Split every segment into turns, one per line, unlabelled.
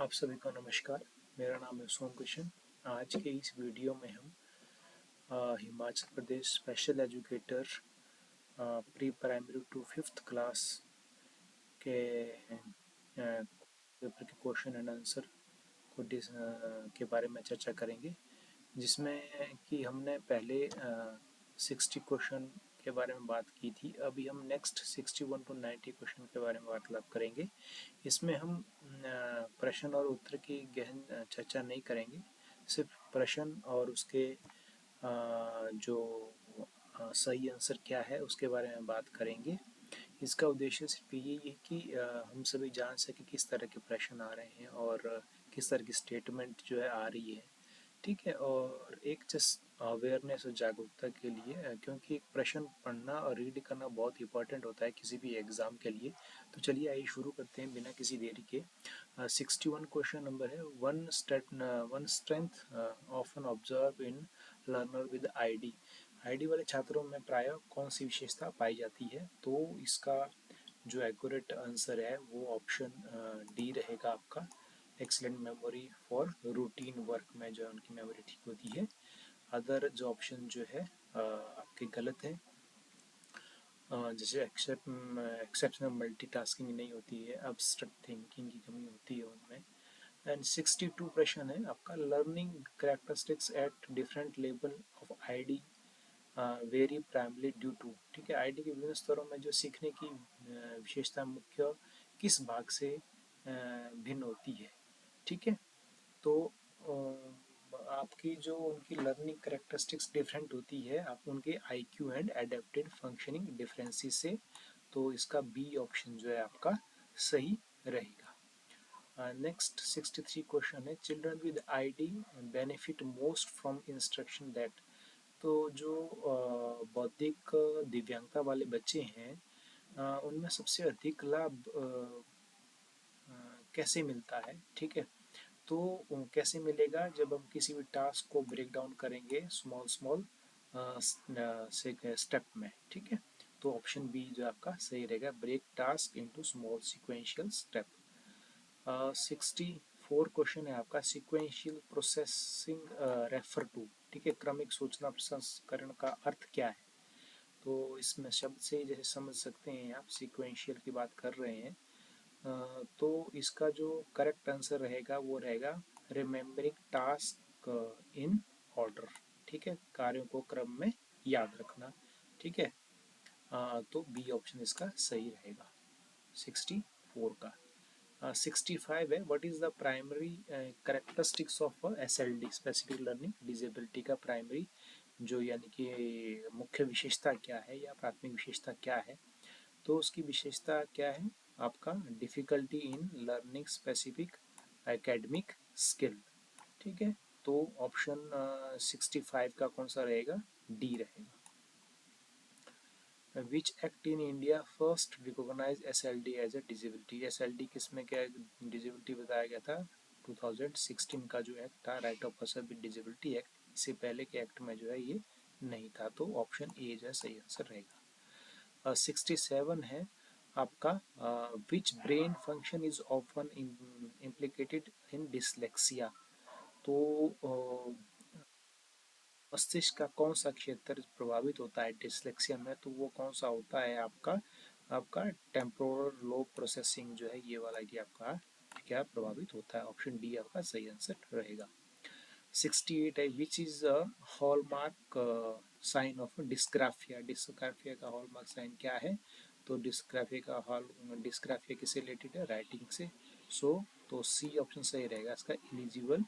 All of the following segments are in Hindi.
आप सभी को नमस्कार। मेरा नाम है सोम किशन। आज के इस वीडियो में हम Himachal Pradesh special educator pre primary to fifth class के पेपर के क्वेश्चन एंड आंसर के बारे में चर्चा करेंगे, जिसमें कि हमने पहले 60 क्वेश्चन के बारे में बात की थी। अभी हम नेक्स्ट 61 टू 90 क्वेश्चन के बारे में वार्तालाप करेंगे। इसमें हम प्रश्न और उत्तर की गहन चर्चा नहीं करेंगे, सिर्फ प्रश्न और उसके जो सही आंसर क्या है उसके बारे में बात करेंगे। इसका उद्देश्य सिर्फ यही है कि हम सभी जान सकें किस तरह के प्रश्न आ रहे हैं और किस तरह की स्टेटमेंट जो है आ रही है। ठीक है, और एक जस्ट अवेयरनेस और जागरूकता के लिए, क्योंकि एक प्रश्न पढ़ना और रीड करना बहुत इंपॉर्टेंट होता है किसी भी एग्ज़ाम के लिए। तो चलिए आइए शुरू करते हैं बिना किसी देरी के। 61 क्वेश्चन नंबर है, one strength often observe in learner with ID. ID वाले छात्रों में प्रायः कौन सी विशेषता पाई जाती है? तो इसका जो एक्यूरेट आंसर है वो ऑप्शन डी रहेगा आपका। Excellent memory for routine work में जो है उनकी मेमोरी ठीक होती है। अदर जो ऑप्शन जो है आपके गलत है। जैसे एक्सेप्शनल मल्टीटास्किंग नहीं होती है, एब्स्ट्रैक्ट थिंकिंग की कमी होती है उनमें। एंड 62 प्रश्न है आपका, learning characteristics at different level of ID vary primarily due to. ठीक है, आईडी के विभिन्न स्तरों में जो सीखने की विशेषता मुख्य किस भाग से भिन्न होती है? ठीक है, तो आपकी जो उनकी लर्निंग करेक्टरिस्टिक्स डिफरेंट होती है आप उनके IQ and adapted functioning differences से। तो इसका बी ऑप्शन जो है आपका सही रहेगा। नेक्स्ट 63 क्वेश्चन है, children with ID benefit most from instruction that. तो जो बौद्धिक दिव्यांगता वाले बच्चे हैं उनमें सबसे अधिक लाभ कैसे मिलता है? ठीक है, तो कैसे मिलेगा? जब हम किसी भी टास्क को ब्रेक डाउन करेंगे स्मॉल स्मॉल स्टेप में। ठीक है, तो ऑप्शन बी जो आपका सही रहेगा, break task into small sequential step. 64 question है आपका, सीक्वेंशियल प्रोसेसिंग रेफर टू। ठीक है, क्रमिक सूचना प्रसंस्करण का अर्थ क्या है? तो इसमें शब्द से जैसे समझ सकते हैं आप सीक्वेंशियल की बात कर रहे हैं। तो इसका जो करेक्ट आंसर रहेगा वो रहेगा रिमेम्बरिंग टास्क इन ऑर्डर। ठीक है, कार्यों को क्रम में याद रखना। ठीक है, तो बी ऑप्शन इसका सही रहेगा 64 का। 65 है, what is the primary characteristics of SLD specific learning disability का प्राइमरी जो यानी कि मुख्य विशेषता क्या है या प्राथमिक विशेषता क्या है? तो उसकी विशेषता क्या है आपका? Difficulty in learning specific academic skill. ठीक है, तो ऑप्शन 65 का कौन सा रहेगा? डी रहेगा। Which act in India first recognize SLD as a disability. SLD किसमें क्या डिसेबिलिटी बताया गया था? 2016 का जो एक्ट था, right of person with disability act, इससे पहले के एक्ट में जो है ये नहीं था। तो ऑप्शन ए जो है सही आंसर रहेगा। 67 है आपका, which brain function is often implicated in dyslexia. तो मस्तिष्क का कौन सा क्षेत्र प्रभावित होता है डिसलेक्सिया में? तो वो कौन सा होता है आपका? आपका टेम्पोरल लोब प्रोसेसिंग जो है ये वाला एरिया आपका क्या प्रभावित होता है? ऑप्शन डी आपका सही आंसर रहेगा। 68 है, which is a hallmark sign of dysgraphia. Dysgraphia का हॉलमार्क साइन क्या है? तो डिस्ग्राफिया किससे रिलेटेड है? राइटिंग से। तो सी ऑप्शन सही रहेगा इसका, इलिजिबल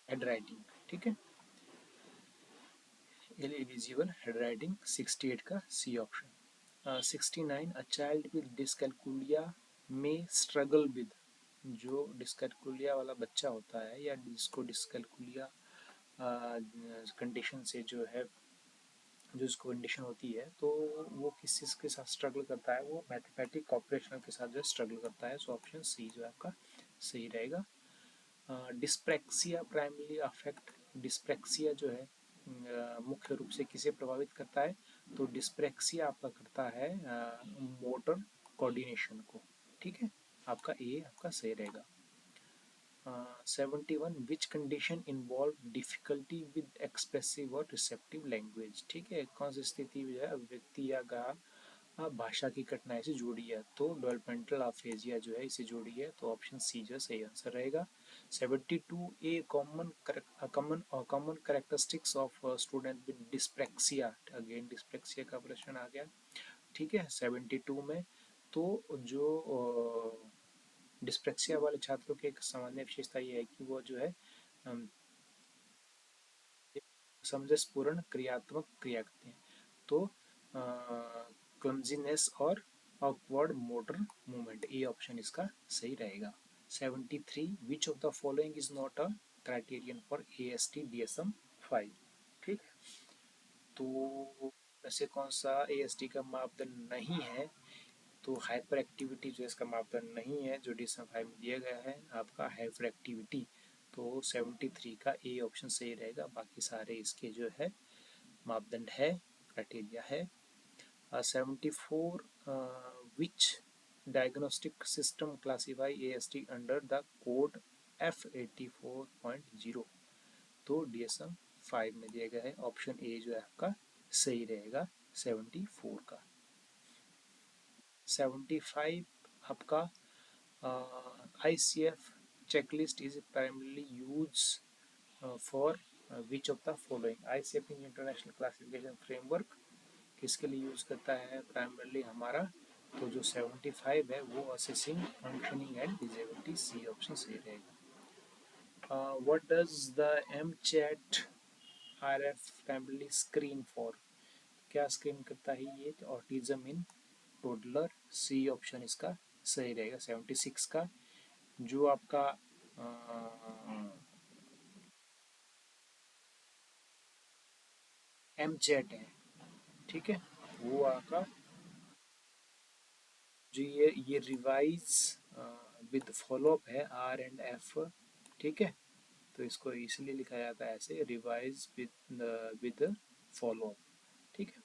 हेड राइटिंग। ठीक है, इलिजिबल हेड राइटिंग 68 का C option. 69, a child with dyscalculia may struggle with. जो डिसकैलकुलिया वाला बच्चा होता है या जिसको डिसकैलकुलिया कंडीशन से जो है जो इसको कंडीशन होती है, तो वो किस चीज़ के साथ स्ट्रगल करता है? वो मैथमेटिक ऑपरेशनल के साथ जो स्ट्रगल करता है। सो ऑप्शन सी जो है आपका सही रहेगा। Dyspraxia primary affect. डिस्प्रैक्सिया जो है मुख्य रूप से किसे प्रभावित करता है? तो डिस्प्रैक्सिया आपका करता है मोटर कोऑर्डिनेशन को। ठीक है, आपका ए आपका सही रहेगा। 71 which condition involve difficulty with expressive और रिसेप्टिव लैंग्वेज। ठीक है, कौन सी स्थिति जो है व्यक्ति या भाषा की कठिनाई से जुड़ी है, तो डेवलपमेंटल अफेजिया जो है इसे जुड़ी है, तो ऑप्शन सी जो सही आंसर रहेगा। 72 a common characteristics of student with dyspraxia. Again dyspraxia का प्रश्न आ गया। ठीक है, 72 में तो जो डिस्प्रेक्सिया वाले छात्रों की एक सामान्य विशेषता ये है कि वो जो है समंजसपूर्ण क्रियात्मक क्रिया करते हैं, तो क्लमजीनेस और ऑकवर्ड मोटर मूवमेंट, ये ऑप्शन इसका सही रहेगा। 73 which of the following is not a criterion for AST DSM 5। ठीक है, तो ऐसे कौन सा AST का मापदंड नहीं है, तो हाइपर एक्टिविटी जो इसका मापदंड नहीं है, जो DSM-5 में दिया गया है आपका हाइपर एक्टिविटी, तो 73 का ए ऑप्शन सही रहेगा। बाकी सारे इसके जो है मापदंड है, क्राइटेरिया है। 74 which diagnostic system classify AST under the code F84.0, तो DSM-5 में दिया गया है, ऑप्शन ए जो है आपका सही रहेगा 74 का। 75 आपका ICF checklist is primarily used for which of the following। ICF in international classification framework किसके लिए यूज करता है प्राइमरली हमारा, तो जो 75 है वो assessing functioning and disability, C option सही रहेगा। What does the MChat RF primarily screen for, क्या स्क्रीन करता है ये, autism in toddler, C option इसका सही रहेगा। 76 का जो आपका MChat है, ठीक है, वो आपका जो ये रिवाइज विद फॉलोअप है R&F। ठीक है, तो इसको इसलिए लिखा जाता है ऐसे, रिवाइज विद फॉलोअप। ठीक है,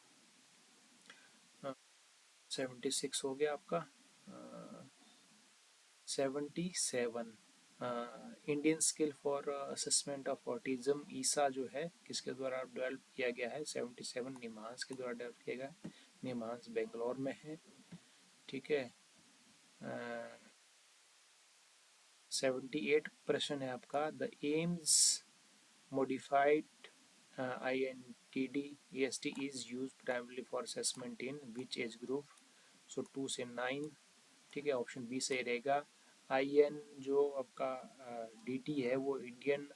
76 हो गया आपका। 77 Indian skill for assessment of autism ISAA जो है किसके द्वारा डेवलप किया गया है, 77 निमांस के द्वारा डेवलप किया गया। निमांस बेंगलोर में है। ठीक है, 78 प्रश्न है आपका, the AIIMS modified INTD EST is used primarily for assessment in which age group, so 2 से 9। ठीक है, ऑप्शन बी सही रहेगा। IN जो आपका DT है वो Indian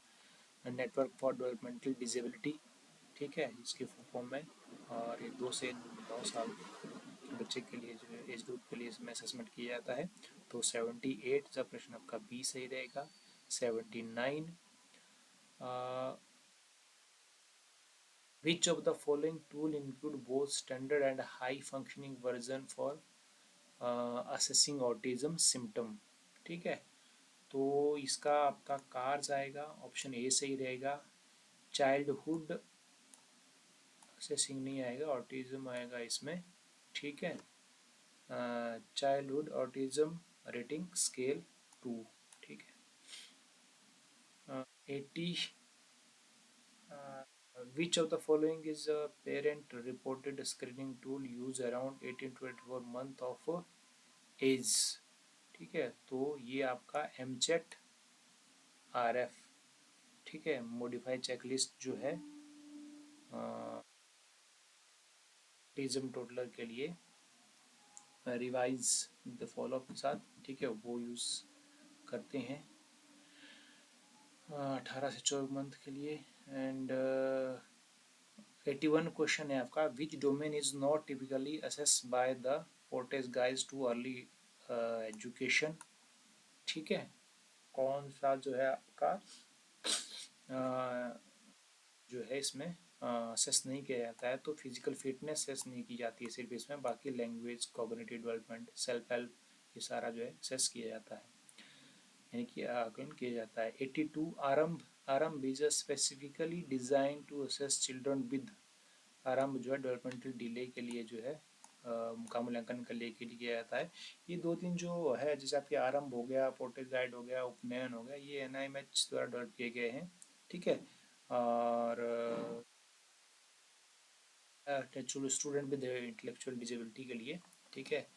network for developmental disability, ठीक है, इसकी फुल फॉर्म है, और ये 2 से 9 साल के बच्चे के लिए जो है एज ग्रुप के लिए इसमें असेसमेंट किया जाता है, तो 78 का प्रश्न आपका बी सही रहेगा। 79 which of the following tool include both standard and high functioning version for assessing autism symptom। ठीक है, तो इसका आपका कार्स आएगा, ऑप्शन ए सही रहेगा। चाइल्डहुड असेसिंग नहीं आएगा, ऑटिज्म आएगा इसमें। ठीक है, चाइल्डहुड ऑटिज्म रेटिंग स्केल 2। ठीक है, 80 which of the following is a parent reported screening tool used around 18 to 24 month of age। ठीक है, तो ये आपका MChat RF, ठीक है, मॉडिफाइड चेकलिस्ट जो है ऑटिज्म टोटलर के लिए रिवाइज द फॉलोअप के साथ, ठीक है, वो यूज़ करते हैं 18 से 24 मंथ के लिए। एंड 81 क्वेश्चन है आपका, which domain is not typically assess by the portage guides to early education. ठीक है, कौन सा जो है आपका जो है इसमें असेस नहीं किया जाता है, तो फिजिकल फिटनेस असेस नहीं की जाती है सिर्फ इसमें, बाकी language, cognitive development, self help, ये सारा जो है असेस किया जाता है, यानी कि आकलन किया जाता है। 82 Aarambh Aarambh is specifically design to assess children with, Aarambh जो है डेवलपमेंटल डिले के लिए जो है का मूल्यांकन कर लिए किया जाता है। ये दो तीन जो है, जैसे आपके आरंभ हो गया, पोर्टेज गाइड हो गया, उपनयन हो गया, ये एनआईएमएच द्वारा डेवलप किए गए हैं। ठीक है। और स्टूडेंट विद इंटेलेक्चुअल डिजेबिलिटी के लिए। ठीक है।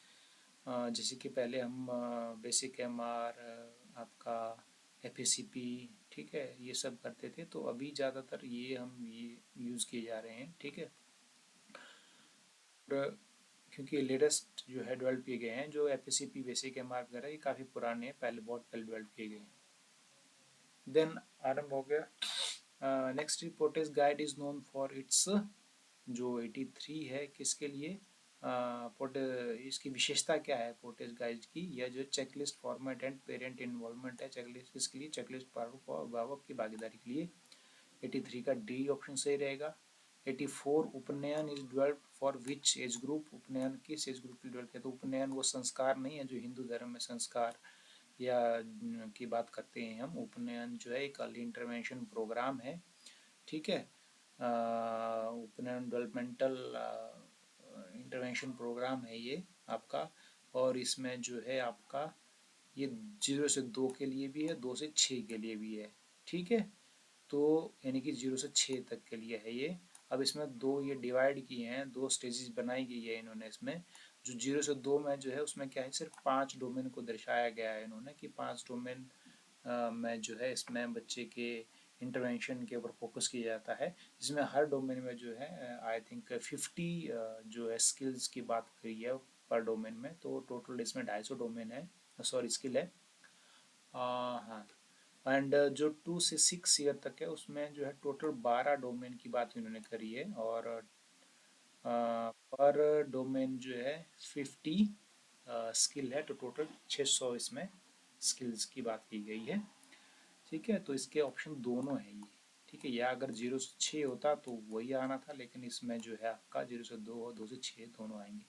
जैसे कि पहले हम बेसिक एमआर, आपका एफएसीपी, ठीक है, ये सब करते थे, तो अभी ज़्यादातर ये यूज़ किए जा रहे हैं। ठीक है। और क्योंकि लेटेस्ट जो है डेवलप किए गए हैं, जो एफएसीपी बेसिक एमआर वगैरह, ये काफ़ी पुराने हैं, पहले बहुत पहले डेवलप किए गए हैं। देन आरंभ हो गया। Next portage guide is known for its, जो 83 है, किसके लिए, पोर्टे इसकी विशेषता क्या है पोर्टेज गाइड की, यह जो checklist format and parent involvement है, चेकलिस्ट किसके लिए, चेकलिस्ट अभिभावक की भागीदारी के लिए। 83 का डी ऑप्शन सही रहेगा। 84 उपनयन is developed for which age group, उपनयन किस एज ग्रुप के लिए डेवलप किया, तो उपनयन वो संस्कार नहीं है जो हिंदू धर्म में संस्कार या की बात करते हैं हम। उपनयन जो है एक अर्ली इंटरवेंशन प्रोग्राम है। ठीक है। उपनयन डेवलपमेंटल इंटरवेंशन प्रोग्राम है ये आपका। और इसमें जो है आपका ये 0 से 2 के लिए भी है, 2 से 6 के लिए भी है। ठीक है। तो यानी कि 0 से 6 तक के लिए है ये। अब इसमें दो ये डिवाइड किए हैं, दो स्टेजेस बनाई गई है इन्होंने इसमें। जो 0 से 2 में जो है उसमें क्या है, सिर्फ 5 डोमेन को दर्शाया गया है इन्होंने, कि 5 डोमेन में जो है इसमें बच्चे के इंटरवेंशन के ऊपर फोकस किया जाता है, जिसमें हर डोमेन में जो है आई थिंक 50 जो है स्किल्स की बात करी है पर डोमेन में, तो टोटल इसमें 250 डोमेन है, सॉरी स्किल है। हाँ। एंड जो 2 से 6 ईयर तक है उसमें जो है टोटल 12 डोमेन की बात इन्होंने करी है, और पर डोमेन जो है 50 स्किल है, तो टोटल 600 इसमें स्किल्स की बात की गई है। ठीक है। तो इसके ऑप्शन दोनों है ये। ठीक है। या अगर 0 से 6 होता तो वही आना था, लेकिन इसमें जो है आपका 0 से 2 और 2 से 6 दोनों आएंगे।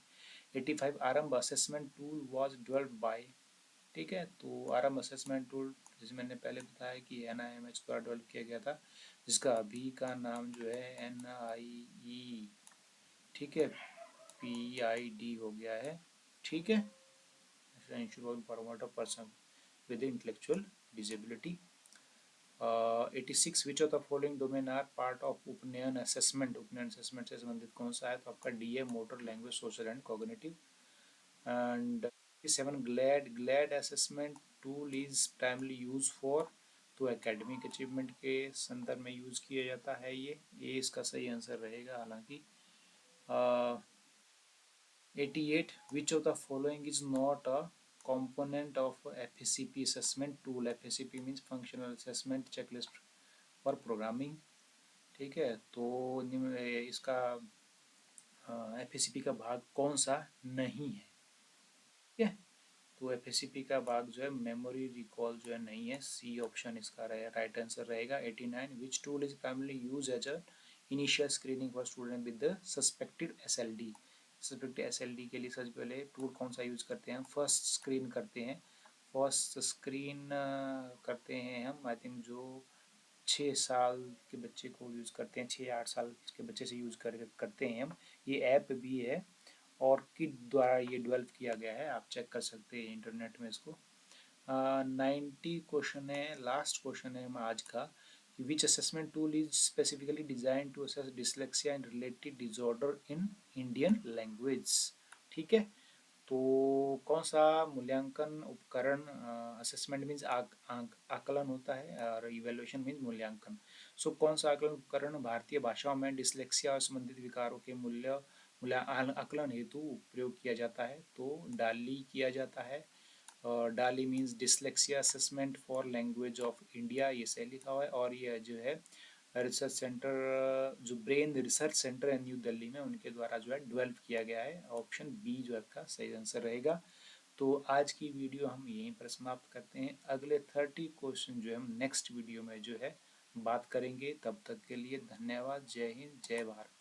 85 आरंभ assessment tool was developed by. ठीक है। तो आरंभ असेसमेंट टूल, जैसे मैंने पहले बताया कि एनआईएमएच द्वारा डेवलप किया गया था, जिसका अभी का नाम जो है एनआईई, ठीक है, पीआईडी हो गया है। ठीक है। Ensure for person with intellectual disability. 86 which of the following domain are part of उपनयन असेसमेंट, उपनयन असेसमेंट से संबंधित कौन सा है, तो आपका डी है motor language social and cognitive. And 7 glad assessment tool is primarily use for, तो एकेडमिक अचीवमेंट के संदर्भ में यूज किया जाता है ये इसका सही आंसर रहेगा। हालांकि 88 which of the following is not a component of FACP assessment tool, FACP means functional assessment checklist for programming। ठीक है। तो इसका FACP का भाग कौन सा नहीं है। ठीक है। तो FACP का भाग जो है मेमोरी रिकॉल जो है नहीं है, सी ऑप्शन इसका राइट आंसर रहेगा। 89 which tool is primarily use as a initial screening for student with the suspected SLD। Suspected SLD के लिए सबसे पहले टूल कौन सा यूज करते हैं, फर्स्ट स्क्रीन करते हैं। फर्स्ट स्क्रीन करते हैं हम, आई थिंक जो 6 साल के बच्चे को यूज़ करते हैं, 6 8 साल के बच्चे से यूज़ करते हैं हम। ये ऐप भी है, ऑर्किड द्वारा ये डेवलप किया गया है, आप चेक कर सकते हैं इंटरनेट में इसको। 90 क्वेश्चन है, लास्ट क्वेश्चन है आज का, कि which assessment tool is specifically design to assess dyslexia and related disorder in Indian language. ठीक है। तो कौन सा मूल्यांकन उपकरण, असेसमेंट मीन्स आकलन होता है, और इवेल्युएशन मीन्स मूल्यांकन। सो कौन सा आकलन उपकरण भारतीय भाषाओं में डिसलेक्सिया और संबंधित विकारों के आकलन हेतु प्रयोग किया जाता है, तो डाली किया जाता है। डाली means dyslexia assessment for language of India, ये सही लिखा हुआ है। और ये जो है रिसर्च सेंटर, जो ब्रेन रिसर्च सेंटर है न्यू दिल्ली में, उनके द्वारा जो है डेवलप किया गया है। ऑप्शन बी जो है आपका सही आंसर रहेगा। तो आज की वीडियो हम यहीं पर समाप्त करते हैं। अगले 30 क्वेश्चन जो है हम नेक्स्ट वीडियो में जो है बात करेंगे। तब तक के लिए धन्यवाद। जय हिंद, जय भारत।